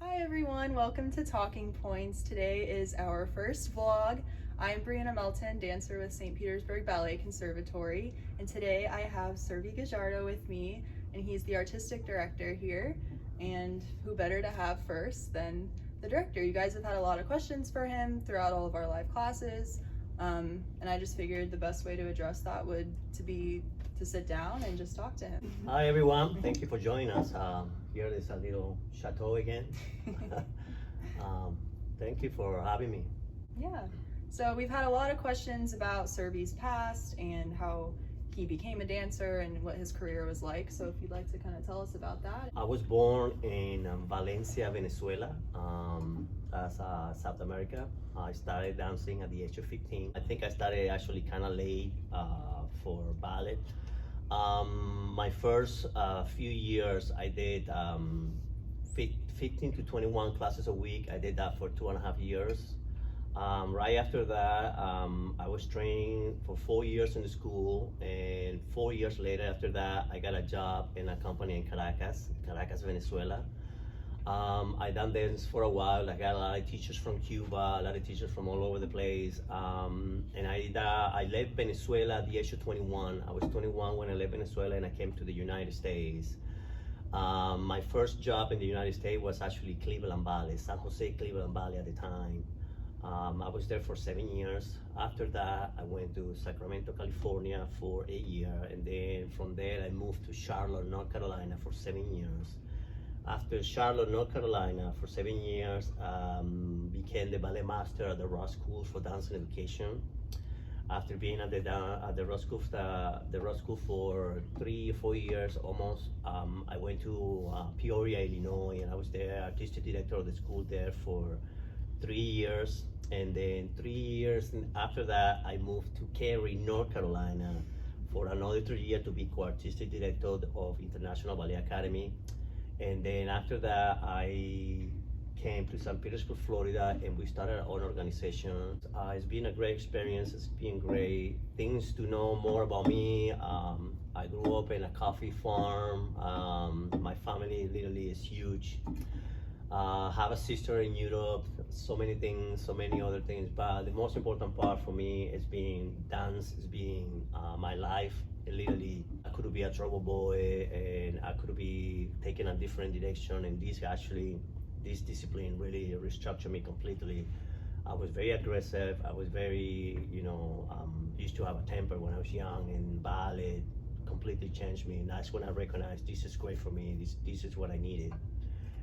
Hi everyone, welcome to Talking Points. Today is our first vlog. I'm Brianna Melton, dancer with St. Petersburg Ballet Conservatory, and today I have Servy Gallardo with me, and he's the artistic director here. And who better to have first than the director? You guys have had a lot of questions for him throughout all of our live classes, and I just figured the best way to address that would be to sit down and just talk to him. Hi everyone, thank you for joining us. Here is a little chateau again. Thank you for having me. Yeah, so we've had a lot of questions about Servy's past and how he became a dancer and what his career was like. So if you'd like to kind of tell us about that. I was born in Valencia, Venezuela, as South America. I started dancing at the age of 15. I think I started actually kind of late for ballet. My first few years I did 15 to 21 classes a week. I did that for 2.5 years. Right after that, I was training for 4 years in the school, and 4 years later after that, I got a job in a company in Caracas, Venezuela. I done dance for a while. I got a lot of teachers from Cuba, a lot of teachers from all over the place. And I left Venezuela at the age of 21. I was 21 when I left Venezuela and I came to the United States. My first job in the United States was actually Cleveland Ballet, San Jose Cleveland Ballet at the time. I was there for 7 years. After that, I went to Sacramento, California for a year. And then from there, I moved to Charlotte, North Carolina for 7 years. After Charlotte, North Carolina for 7 years, became the ballet master at the Ross School for Dance and Education. After being at the Ross School for 3 or 4 years almost, I went to Peoria, Illinois, and I was the artistic director of the school there for 3 years. And then 3 years after that, I moved to Cary, North Carolina for another 3 years to be co-artistic director of International Ballet Academy. And then after that, I came to St. Petersburg, Florida, and we started our own organization. It's been a great experience. It's been great things to know more about me. I grew up in a coffee farm. My family literally is huge. Have a sister in Europe, so many things, so many other things. But the most important part for me is being dance, is being my life. Literally, I could be a trouble boy and I could be taking a different direction, and this discipline really restructured me completely. I was very aggressive. I was very, used to have a temper when I was young, and ballet completely changed me. And that's when I recognized this is great for me. This is what I needed.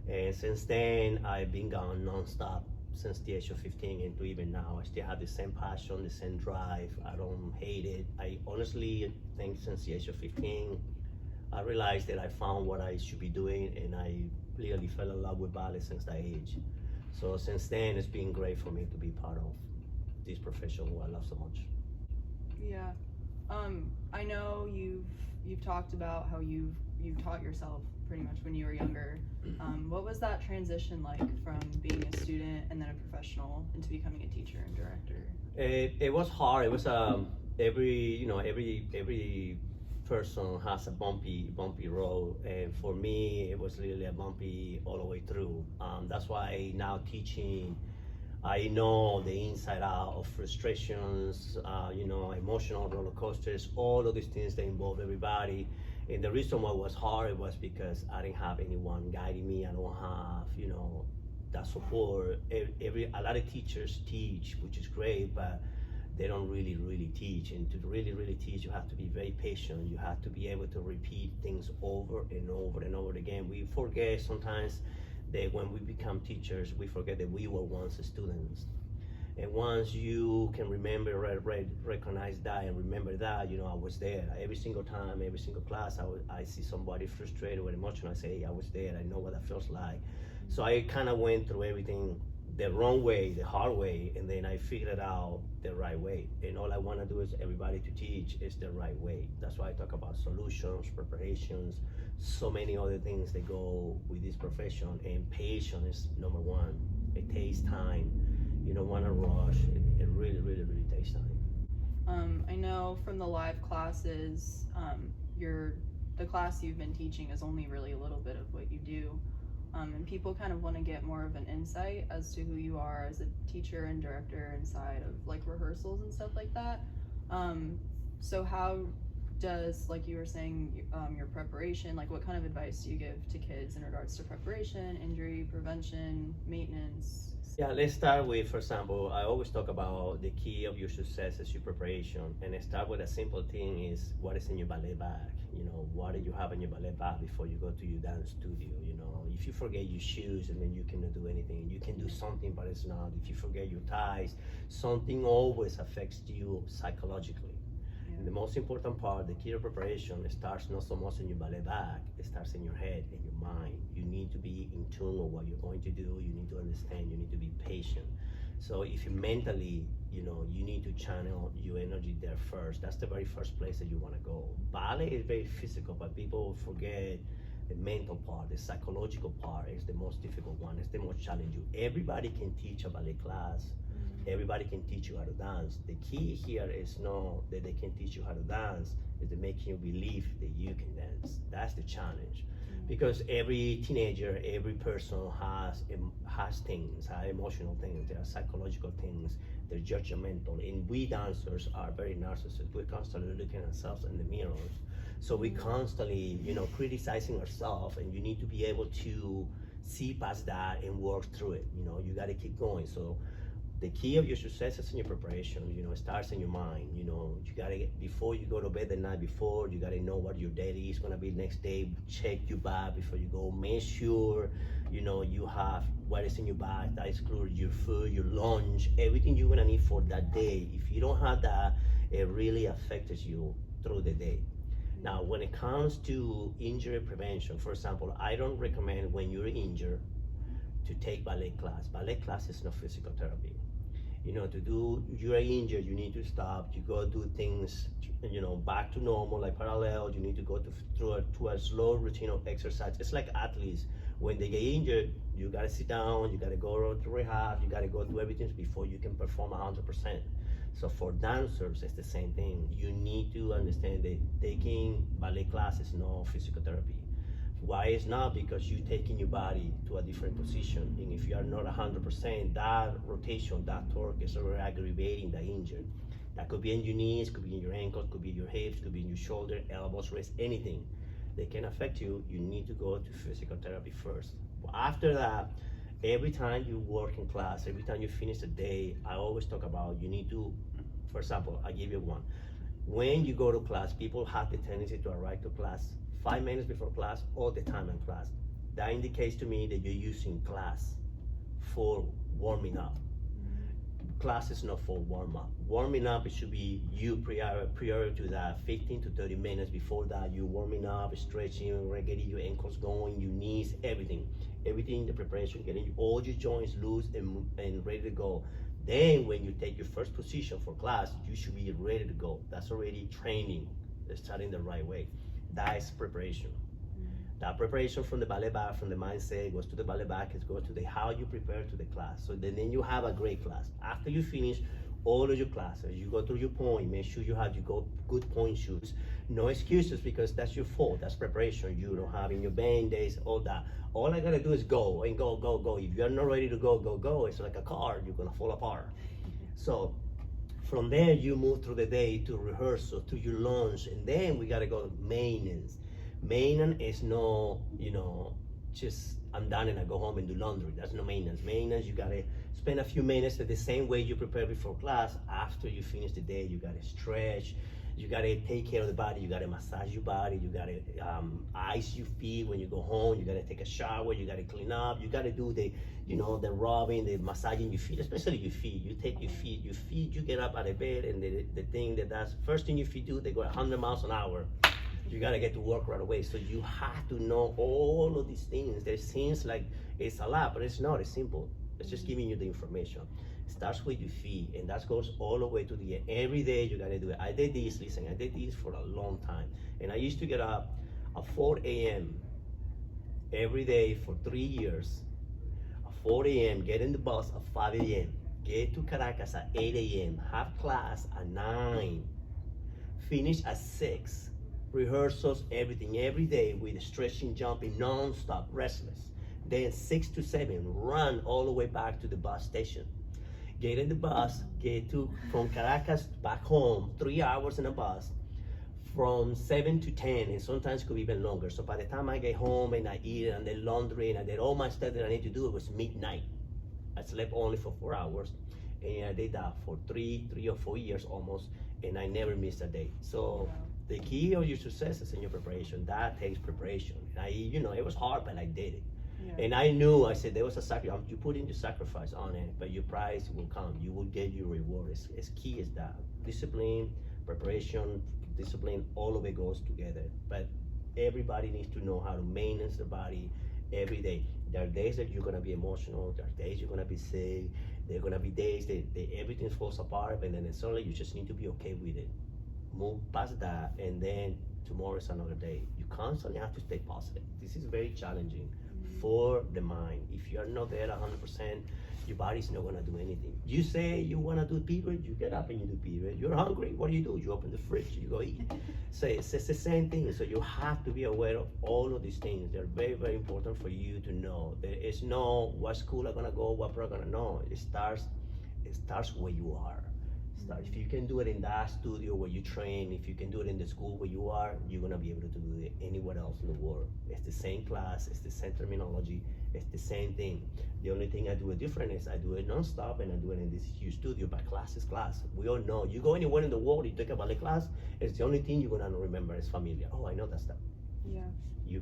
And since then, I've been gone nonstop since the age of 15 and to even now. I still have the same passion, the same drive. I don't hate it. I honestly think since the age of 15, I realized that I found what I should be doing, and I literally fell in love with ballet since that age. So since then, it's been great for me to be part of this profession who I love so much. Yeah, I know you've talked about how you've taught yourself pretty much when you were younger. What was that transition like from being a student and then a professional into becoming a teacher and director? It was hard. It was every person has a bumpy road, and for me it was literally a bumpy all the way through. That's why now teaching, I know the inside out of frustrations, emotional roller coasters, all of these things that involve everybody. And the reason why it was hard was because I didn't have anyone guiding me. I don't have, that support. A lot of teachers teach, which is great, but they don't really teach. And to really teach, you have to be very patient. You have to be able to repeat things over and over and over again. We forget sometimes that when we become teachers, we forget that we were once students. And once you can remember, recognize that and remember that, I was there. Every single time, every single class, I see somebody frustrated or emotional, I say, hey, I was there, I know what that feels like. So I kind of went through everything the wrong way, the hard way, and then I figured out the right way. And all I want to do is everybody to teach is the right way. That's why I talk about solutions, preparations, so many other things that go with this profession. And patience is number one. It takes time. You don't want to rush. It really takes time. I know from the live classes, the class you've been teaching is only really a little bit of what you do. and people kind of want to get more of an insight as to who you are as a teacher and director inside of like rehearsals and stuff like that. So how does, like you were saying, your preparation, like what kind of advice do you give to kids in regards to preparation, injury prevention, maintenance? Yeah, let's start with, for example, I always talk about the key of your success is your preparation. And I start with a simple thing is what is in your ballet bag? You know, what do you have in your ballet bag before you go to your dance studio? You know, if you forget your shoes and then you cannot do anything, you can do something, but it's not. If you forget your ties, something always affects you psychologically. And the most important part, the key to preparation, starts not so much in your ballet bag, it starts in your head, in your mind. You need to be in tune with what you're going to do, you need to understand, you need to be patient. So if you mentally, you know, you need to channel your energy there first. That's the very first place that you want to go. Ballet is very physical, but people forget the mental part, the psychological part is the most difficult one, it's the most challenging. Everybody can teach a ballet class. Everybody can teach you how to dance. The key here is not that they can teach you how to dance, is to make you believe that you can dance. That's the challenge. Because every teenager, every person has things, has emotional things, there are psychological things, they're judgmental. And we dancers are very narcissistic. We're constantly looking at ourselves in the mirrors. So we constantly, you know, criticizing ourselves, and you need to be able to see past that and work through it. You know, you gotta keep going. So the key of your success is in your preparation. You know, it starts in your mind. You know, you gotta get, before you go to bed the night before, you gotta know what your day is gonna be next day. Check your bag before you go. Make sure, you know, you have what is in your bag. That includes your food, your lunch, everything you're gonna need for that day. If you don't have that, it really affects you through the day. Now, when it comes to injury prevention, for example, I don't recommend when you're injured to take ballet class. Ballet class is not physical therapy. You know, to do, you're injured, you need to stop, you go do things, you know, back to normal, like parallel, you need to go to a slow routine of exercise. It's like athletes, when they get injured, you gotta sit down, you gotta go to rehab, you gotta go do everything before you can perform 100%. So for dancers, it's the same thing. You need to understand that taking ballet class is not physical therapy. Why is not? Because you're taking your body to a different position, and if you are not 100%, that rotation, that torque is already aggravating the injury. That could be in your knees, could be in your ankles, could be in your hips, could be in your shoulder, elbows, wrists, anything that can affect you. You need to go to physical therapy first. But after that, every time you work in class, every time you finish the day, I always talk about you need to, for example, I give you one. When you go to class, people have the tendency to arrive to class 5 minutes before class, all the time in class. That indicates to me that you're using class for warming up. Class is not for warm up. Warming up, it should be you prior to that, 15 to 30 minutes before that, you warming up, stretching, getting your ankles going, your knees, everything. Everything in the preparation, getting all your joints loose and ready to go. Then when you take your first position for class, you should be ready to go. That's already training, starting the right way. That is preparation. That preparation from the ballet bag, from the mindset, goes to the ballet bag, it goes to the how you prepare to the class. So then you have a great class. After you finish all of your classes, you go through your point, make sure you have your good point shoes. No excuses, because that's your fault, that's preparation. You don't have in your band days, all that. All I gotta do is go and go, go, go. If you're not ready to go, go, go, it's like a car, you're gonna fall apart. So from there, you move through the day to rehearsal, to your lunch, and then we gotta go to maintenance. Maintenance is no, you know, just I'm done and I go home and do laundry. That's no maintenance. Maintenance, you gotta spend a few minutes the same way you prepare before class. After you finish the day, you gotta stretch, you gotta take care of the body, you gotta massage your body, you gotta ice your feet when you go home, you gotta take a shower, you gotta clean up, you gotta do the, you know, the rubbing, the massaging your feet, especially your feet. You take your feet, you get up out of bed, and the thing that's first thing your feet do, they go 100 miles an hour. You gotta get to work right away. So you have to know all of these things. It seems like it's a lot, but it's not, it's simple. It's just giving you the information. It starts with your feet, and that goes all the way to the end. Every day you gotta do it. I did this for a long time. And I used to get up at 4 a.m. every day for 3 years. At 4 a.m., get in the bus at 5 a.m., get to Caracas at 8 a.m., have class at 9, finish at 6, rehearsals, everything, every day with stretching, jumping, non-stop, restless. Then 6 to 7, run all the way back to the bus station. Get in the bus, from Caracas back home, 3 hours in a bus, from 7 to 10, and sometimes could be even longer. So by the time I get home and I eat and then laundry and I did all my stuff that I need to do, it was midnight. I slept only for 4 hours, and I did that for three or 4 years almost, and I never missed a day. So the key of your success is in your preparation. That takes preparation. It was hard, but I did it. Yeah. And I knew, I said, there was a sacrifice. You put in your sacrifice on it, but your prize will come. You will get your reward. It's key is that. Discipline, preparation, discipline, all of it goes together. But everybody needs to know how to maintain their body every day. There are days that you're gonna be emotional. There are days you're gonna be sick. There are gonna be days that everything falls apart, and then suddenly you just need to be okay with it. Move past that, and then tomorrow is another day. You constantly have to stay positive. This is very challenging for the mind. If you're not there 100%, your body's not gonna do anything. You say you wanna do period, you get up and you do period. You're hungry, what do? You open the fridge, you go eat. So it's the same thing. So you have to be aware of all of these things. They're very, very important for you to know. There is no what school I'm gonna go, what program I'm gonna know. It starts where you are. If you can do it in that studio where you train, if you can do it in the school where you are, you're gonna be able to do it anywhere else in the world. It's the same class, it's the same terminology, it's the same thing. The only thing I do it different is I do it non-stop, and I do it in this huge studio, but class is class. We all know, you go anywhere in the world, you take a ballet class, it's the only thing you're gonna remember is familiar. Oh, I know that stuff. Yeah.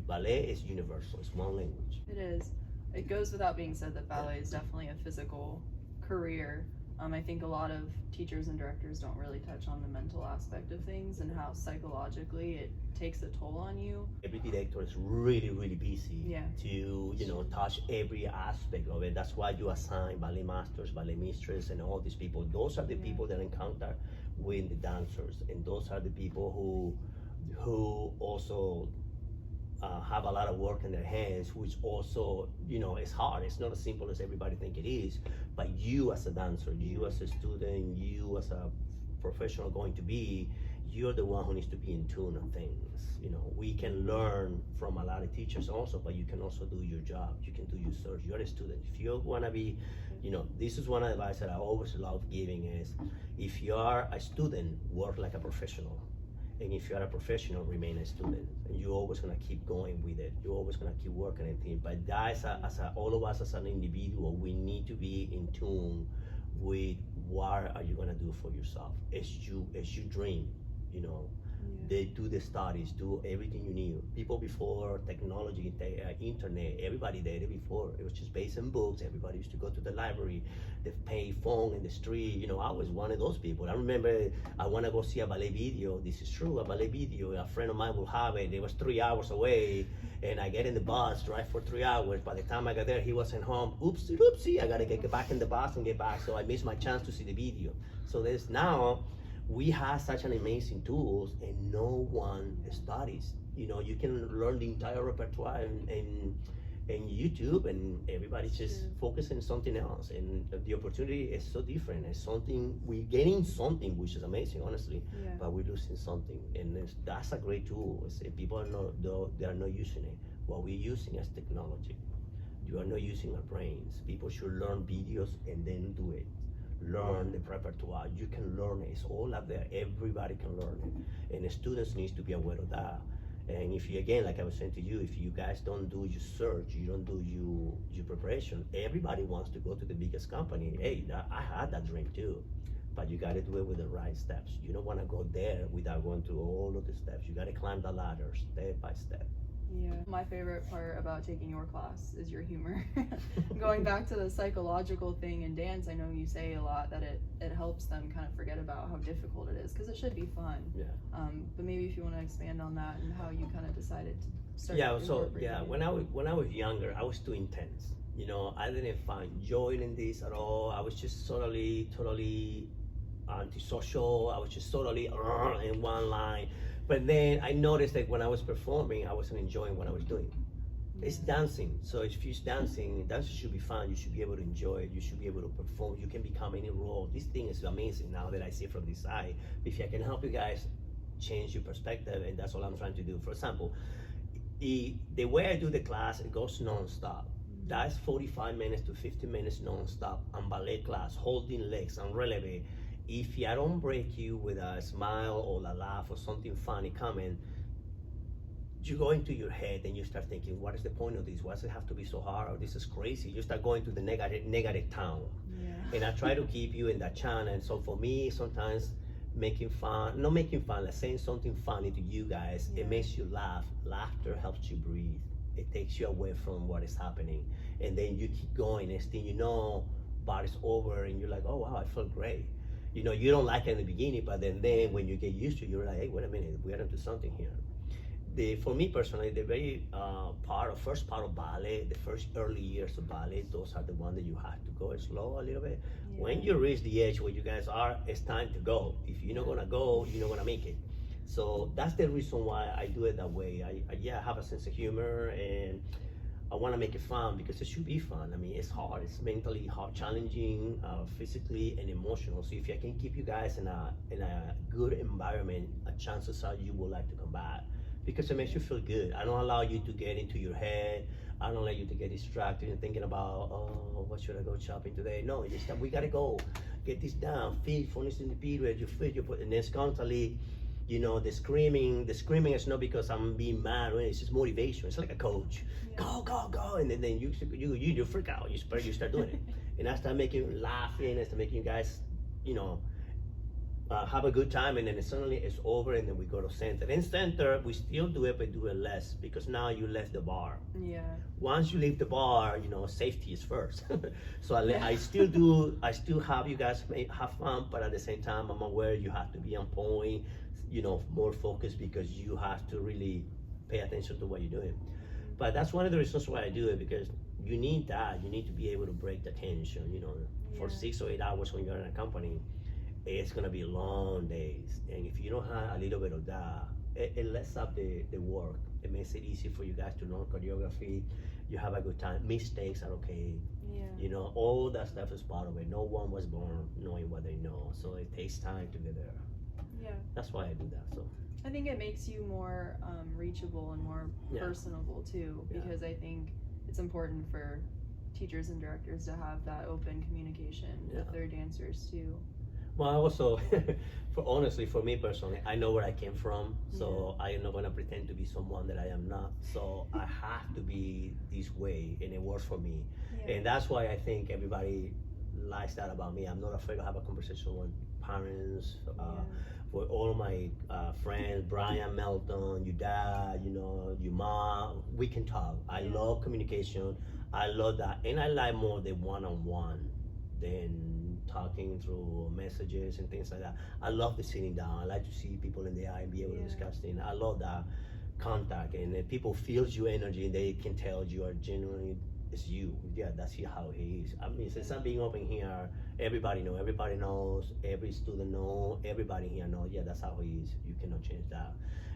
Ballet is universal, it's one language. It is. It goes without being said that ballet is definitely a physical career. I think a lot of teachers and directors don't really touch on the mental aspect of things and how psychologically it takes a toll on you. Every director is really, really busy to touch every aspect of it. That's why you assign ballet masters, ballet mistress, and all these people. Those are the people that encounter with the dancers, and those are the people who also have a lot of work in their hands, which also, it's hard. It's not as simple as everybody think it is. But you as a dancer, you as a student, you as a professional going to be, you're the one who needs to be in tune on things. We can learn from a lot of teachers also, but you can also do your job. You can do your search. You're a student. If you want to be, this is one advice that I always love giving is, if you are a student, work like a professional. And if you're a professional, remain a student. And you're always gonna keep going with it. You're always gonna keep working at it. But that all of us as an individual, we need to be in tune with what are you gonna do for yourself as you dream. They do the studies, do everything you need. People before technology, internet, everybody did it before. It was just based on books. Everybody used to go to the library, the pay phone in the street. I was one of those people. I remember I want to go see a ballet video. This is true, a ballet video. A friend of mine will have it. It was 3 hours away, and I get in the bus, drive for 3 hours. By the time I got there, he wasn't home. Oopsie, I gotta get back in the bus and get back. So I missed my chance to see the video. So there's now, we have such an amazing tools, and no one studies. You can learn the entire repertoire in YouTube, and everybody's just focusing on something else. And the opportunity is so different. It's something, we're getting something, which is amazing, honestly, but we're losing something. And that's a great tool. People are they are not using it. What we're using is technology. You are not using our brains. People should learn videos and then do it. Learn the repertoire. You can learn it. It's all up there. Everybody can learn it, and the students need to be aware of that. And if you, again, like I was saying to you, if you guys don't do your search, you don't do your preparation, everybody wants to go to the biggest company. Hey, I had that dream too, but you got to do it with the right steps. You don't want to go there without going through all of the steps. You got to climb the ladder step by step. Yeah. My favorite part about taking your class is your humor. Going back to the psychological thing in dance, I know you say a lot that it helps them kind of forget about how difficult it is, because it should be fun. Yeah. But maybe if you want to expand on that and how you kind of decided to start. When I was younger, I was too intense. I didn't find joy in this at all. I was just totally antisocial. I was just totally in one line. But then I noticed that when I was performing, I wasn't enjoying what I was doing. It's dancing. So if you're dancing should be fun. You should be able to enjoy it. You should be able to perform. You can become any role. This thing is amazing now that I see it from this side. If I can help you guys change your perspective, and that's all I'm trying to do. For example, the way I do the class, it goes non-stop. That's 45 minutes to 50 minutes non-stop on ballet class, holding legs and releve. If I don't break you with a smile or a laugh or something funny coming, you go into your head and you start thinking, what is the point of this? Why does it have to be so hard? Or this is crazy. You start going to the negative town. Yeah. And I try to keep you in that channel. And so for me, sometimes making fun, not making fun, like saying something funny to you guys, Yeah. it makes you laugh. Laughter helps you breathe. It takes you away from what is happening. And then you keep going. Next thing you know, body's over and you're like, oh wow, I feel great. You know, you don't like it in the beginning, but then when you get used to it, you're like, hey, wait a minute, we're into something here. For me personally, the very first part of ballet, the first early years of ballet, those are the ones that you have to go slow a little bit. Yeah. When you reach the age where you guys are, it's time to go. If you're not gonna go, you're not gonna make it. So that's the reason why I do it that way. I have a sense of humor and I want to make it fun because it should be fun. I mean, it's hard. It's mentally hard, challenging, physically and emotional. So if I can keep you guys in a good environment, chances are you will like to come back because it makes you feel good. I don't allow you to get into your head. I don't let you to get distracted and thinking about, oh, what should I go shopping today? No, we gotta go get this down. Feel, for instance, the period you feel, and it's constantly. You know, the screaming is not because I'm being mad, it's just motivation. It's like a coach. Yeah. Go, and then you freak out, you start doing it. And I start making you laughing, I start making you guys, have a good time, and then suddenly it's over, and then we go to center. In center, we still do it, but do it less, because now you left the bar. Yeah. Once you leave the bar, safety is first. So I still have you guys have fun, but at the same time, I'm aware you have to be on point, more focused, because you have to really pay attention to what you're doing. But that's one of the reasons why I do it, because you need that. You need to be able to break the tension, for 6 or 8 hours when you're in a company. It's gonna be long days, and if you don't have a little bit of that, it lets up the work. It makes it easy for you guys to learn choreography. You have a good time. Mistakes are okay. Yeah. All that stuff is part of it. No one was born knowing what they know, so it takes time to get there. Yeah. That's why I do that. So I think it makes you more reachable and more personable too, because I think it's important for teachers and directors to have that open communication with their dancers too. Well, also, for me personally, I know where I came from, so I am not gonna pretend to be someone that I am not. So I have to be this way, and it works for me. Yeah. And that's why I think everybody likes that about me. I'm not afraid to have a conversation with parents, with all my friends, Brian, Melton, your dad, your mom. We can talk. I love communication. I love that, and I like more the one-on-one than talking through messages and things like that. I love the sitting down. I like to see people in the eye and be able to discuss things. I love that contact, and if people feels your energy, they can tell you are genuinely, it's you. Yeah, that's how he is. I mean, since I'm being open here, everybody knows, every student knows, everybody here knows, that's how he is. You cannot change that.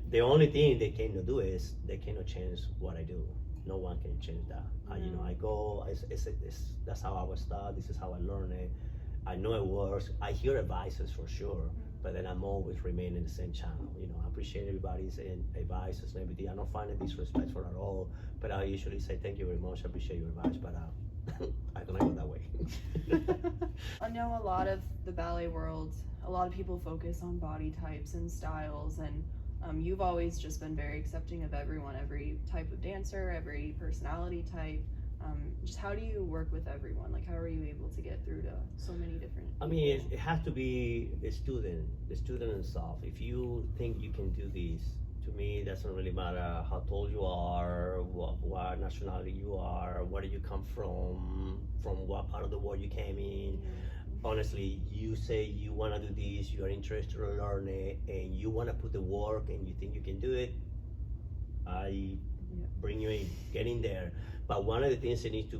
The only thing they cannot do is, they cannot change what I do. No one can change that. I go, that's how I was taught, this is how I learn it. I know it works. I hear advices for sure, but then I'm always remaining the same channel. I appreciate everybody's advices and everything. I don't find it disrespectful at all, but I usually say thank you very much. I appreciate your advice, but I don't go that way. I know a lot of the ballet world, a lot of people focus on body types and styles, and you've always just been very accepting of everyone, every type of dancer, every personality type. Just how do you work with everyone? Like, how are you able to get through to so many different people? I mean, it has to be the student himself. If you think you can do this, to me, it doesn't really matter how tall you are, what nationality you are, where do you come from what part of the world you came in. Honestly, you say you want to do this, you are interested to learn it, and you want to put the work, and you think you can do it, I bring you in, get in there. But one of the things that needs to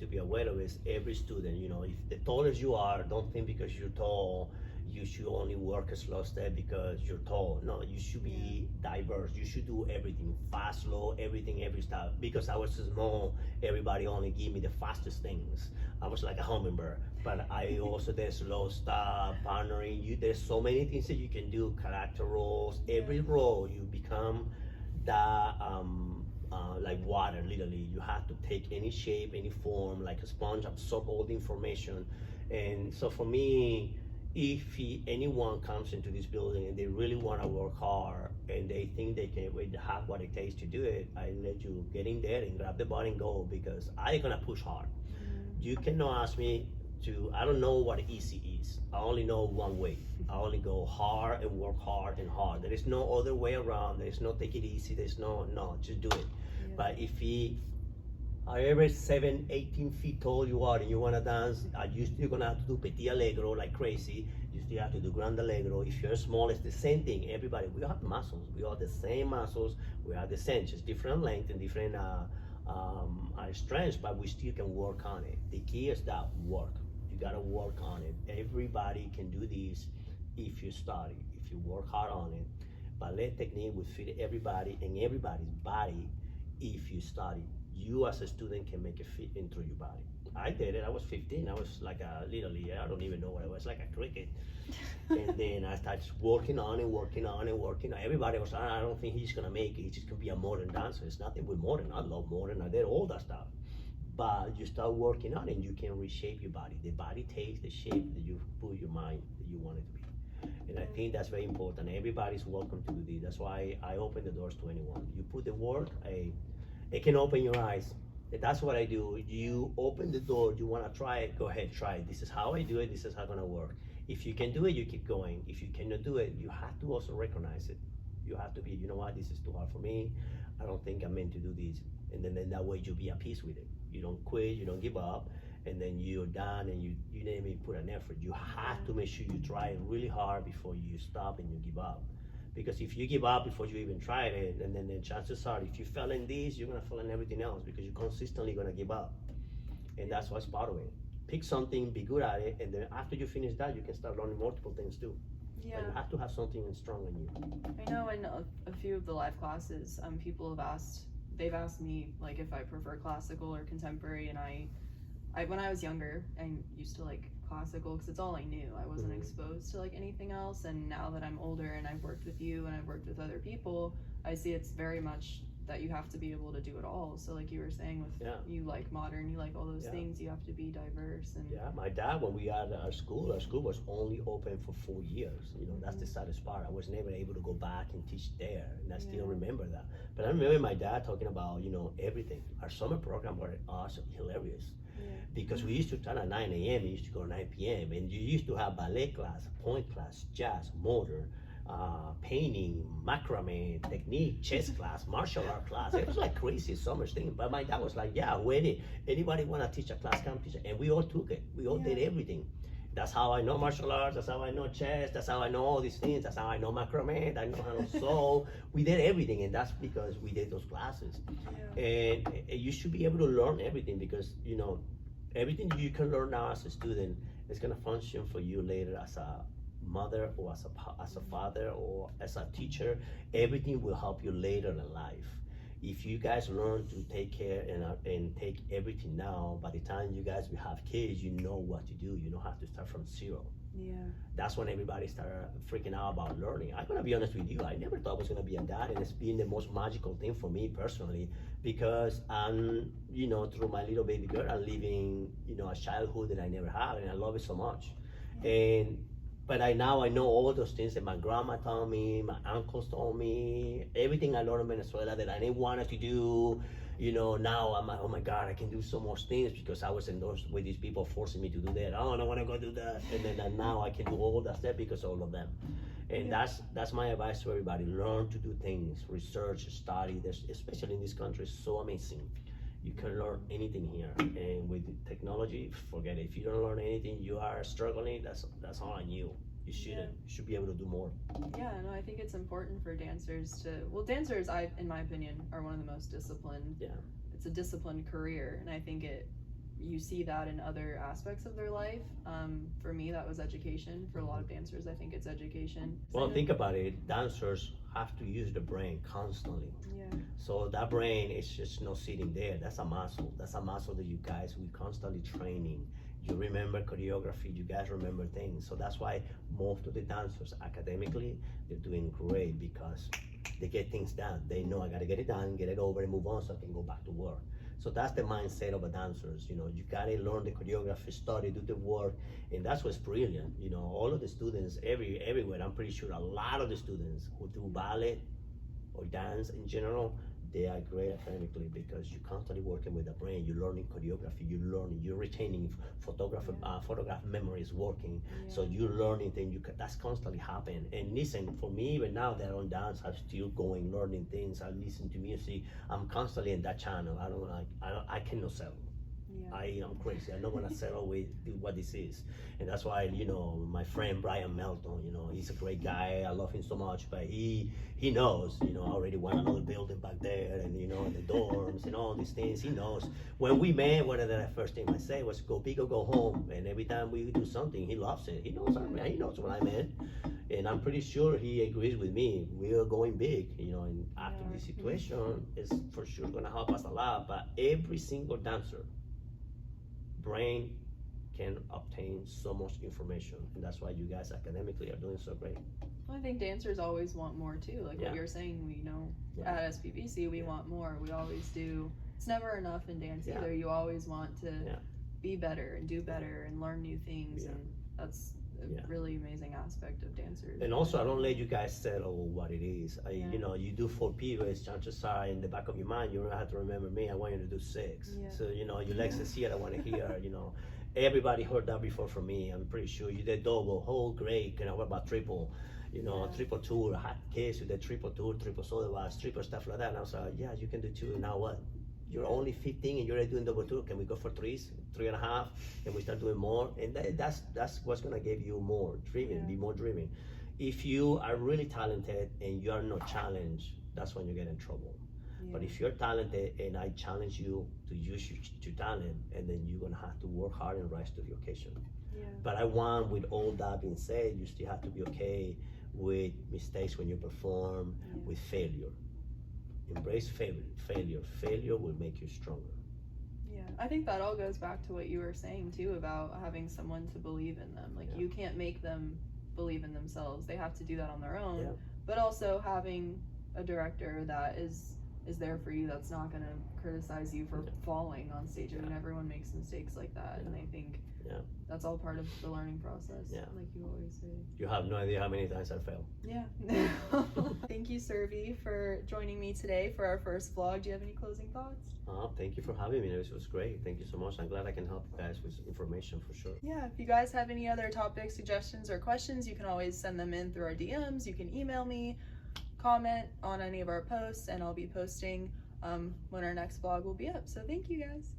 be aware of is every student. If the taller you are, don't think because you're tall you should only work a slow step because you're tall. No, you should be diverse. You should do everything, fast, slow, everything, every style. Because I was small, everybody only give me the fastest things. I was like a hummingbird. But I also did slow stop, partnering. There's so many things that you can do. Character roles. Every role you become that like water, literally. You have to take any shape, any form, like a sponge, absorb all the information. And so for me, if anyone comes into this building and they really want to work hard and they think they can have what it takes to do it, I let you get in there and grab the ball and go, because I'm gonna push hard. You cannot ask me to, I don't know what easy is. I only know one way. I only go hard and work hard and hard. There is no other way around. There is no take it easy. There's no, just do it. Yeah. But if however 18 feet tall you are and you want to dance, you're still going to have to do petit allegro like crazy. You still have to do grand allegro. If you're small, it's the same thing. Everybody, we all have muscles. We all have the same muscles. We have the same, just different length and different strengths, but we still can work on it. The key is that work. You got to work on it. Everybody can do this if you study, if you work hard on it. Ballet technique will fit everybody and everybody's body if you study. You as a student can make it fit into your body. I did it. I was 15. I was like literally, I don't even know what I was, like a cricket. And then I started working on it, working on it, working on it. Everybody was, I don't think he's gonna make it. He's just gonna be a modern dancer. It's nothing with modern. I love modern. I did all that stuff. But you start working on it and you can reshape your body. The body takes the shape that you put your mind that you want it to be. And I think that's very important. Everybody's welcome to do this. That's why I open the doors to anyone. You put the work, it can open your eyes. That's what I do. You open the door, you want to try it, go ahead, try it. This is how I do it, this is how it's going to work. If you can do it, you keep going. If you cannot do it, you have to also recognize it. You have to be, you know what, this is too hard for me. I don't think I'm meant to do this. And then that way you'll be at peace with it. You don't quit, you don't give up, and then you're done and you didn't even put an effort. You have to make sure you try it really hard before you stop and you give up. Because if you give up before you even tried it, and then the chances are, if you fail in this, you're gonna fail in everything else, because you're consistently gonna give up. And that's what's part of it. Pick something, be good at it, and then after you finish that, you can start learning multiple things too. Yeah. But you have to have something strong in you. I know in a few of the live classes, people have they've asked me like if I prefer classical or contemporary, and I when I was younger, I used to like classical because it's all I knew. I wasn't exposed to like anything else, and now that I'm older and I've worked with you and I've worked with other people, I see it's very much that you have to be able to do it all. So like you were saying with you like modern, you like all those things, you have to be diverse. And my dad, when we had our school was only open for 4 years. You know, that's the saddest part. I was never able to go back and teach there, and I still remember that. But I remember my dad talking about, you know, everything. Our summer program were awesome, hilarious. Because we used to start at 9 a.m. We used to go 9 p.m. and you used to have ballet class, point class, jazz, motor, painting, macrame, technique, chess class, martial art class. It was like crazy summer thing. But my dad was like, yeah, when anybody want to teach a class, come teach it. And we all took it. We all did everything. That's how I know martial arts. That's how I know chess. That's how I know all these things. That's how I know macrame. I know how to sew. We did everything, and that's because we did those classes. And you should be able to learn everything, because, you know, everything you can learn now as a student is going to function for you later as a mother or as a father or as a teacher. Everything will help you later in life. If you guys learn to take care and take everything now, by the time you guys will have kids, you know what to do. You don't have to start from zero. That's when everybody started freaking out about learning. I'm gonna be honest with you, I never thought I was gonna be a dad, and it's been the most magical thing for me personally, because I'm, you know, through my little baby girl, I'm living, you know, a childhood that I never had, and I love it so much. But now I know all those things that my grandma told me, my uncles told me, everything I learned in Venezuela that I didn't want to do. You know, now I'm like, oh my God, I can do so much things because I was endorsed with these people forcing me to do that. Oh, I don't want to go do that. And then now I can do all that stuff because of all of them. And that's my advice to everybody. Learn to do things, research, study. There's, especially in this country, it's so amazing. You can learn anything here. And with technology, forget it. If you don't learn anything, you are struggling, that's all on you. You shouldn't. You should be able to do more. Yeah, no, I think it's important for dancers dancers, in my opinion, are one of the most disciplined. It's a disciplined career, and I think you see that in other aspects of their life. For me, that was education. For a lot of dancers, I think it's education. Well, think about it. Dancers have to use the brain constantly. So that brain is just not sitting there. That's a muscle. That's a muscle that you guys, we constantly training. You remember choreography, you guys remember things. So that's why most of the dancers academically, they're doing great, because they get things done. They know I gotta get it done, get it over and move on so I can go back to work. So that's the mindset of a dancers. You gotta learn the choreography, study, do the work, and that's what's brilliant. All of the students, everywhere, I'm pretty sure a lot of the students who do ballet or dance in general, they are great academically because you're constantly working with the brain. You're learning choreography. You're retaining photograph memories working. Yeah. So you're learning things. That's constantly happening. And listen, for me, even now that I don't dance, I'm still going learning things. I listen to music. I'm constantly in that channel. I cannot settle. Yeah. I am crazy. I'm not gonna settle with what this is, and that's why my friend Brian Melton. He's a great guy. I love him so much, but he knows. I already won another building back there, and the dorms and all these things. He knows. When we met, one of the first thing I said was go big or go home. And every time we do something, he loves it. He knows. He knows what I meant, and I'm pretty sure he agrees with me. We are going big. And after this situation, is for sure gonna help us a lot. But every single dancer brain can obtain so much information, and that's why you guys academically are doing so great. Well, I think dancers always want more too, like what you're saying. At SPBC we want more. We always do. It's never enough in dance either. You always want to be better and do better and learn new things, and that's a really amazing aspect of dancers. And also, I don't let you guys settle what it is. You do 4 periods, chances are in the back of your mind, you don't have to remember me, I want you to do 6. So, your legs is here, I want to hear, Everybody heard that before from me, I'm pretty sure. You did double, whole, great, what about triple? Triple tour, I had kids who did triple tour, triple soda was, triple stuff like that. And I was like, yeah, you can do 2, now what? You're only 15 and you're already doing double tour. Can we go for 3s, 3.5, and we start doing more? And that's what's gonna give you more driven, be more driven. If you are really talented and you are not challenged, that's when you get in trouble. But if you're talented and I challenge you to use your talent, and then you're gonna have to work hard and rise to the occasion. But I want, with all that being said, you still have to be okay with mistakes when you perform, with failure. Embrace failure. Failure will make you stronger. Yeah, I think that all goes back to what you were saying too about having someone to believe in them. Like you can't make them believe in themselves. They have to do that on their own. But also having a director that is there for you, that's not going to criticize you for falling on stage. I mean, everyone makes mistakes like that, and I think that's all part of the learning process, like you always say. You have no idea how many times I failed. Thank you, Servy, for joining me today for our first vlog. Do you have any closing thoughts? Thank you for having me. It was great. Thank you so much. I'm glad I can help you guys with information for sure. Yeah, if you guys have any other topics, suggestions, or questions, you can always send them in through our DMs. You can email me, comment on any of our posts, and I'll be posting when our next vlog will be up. So thank you guys.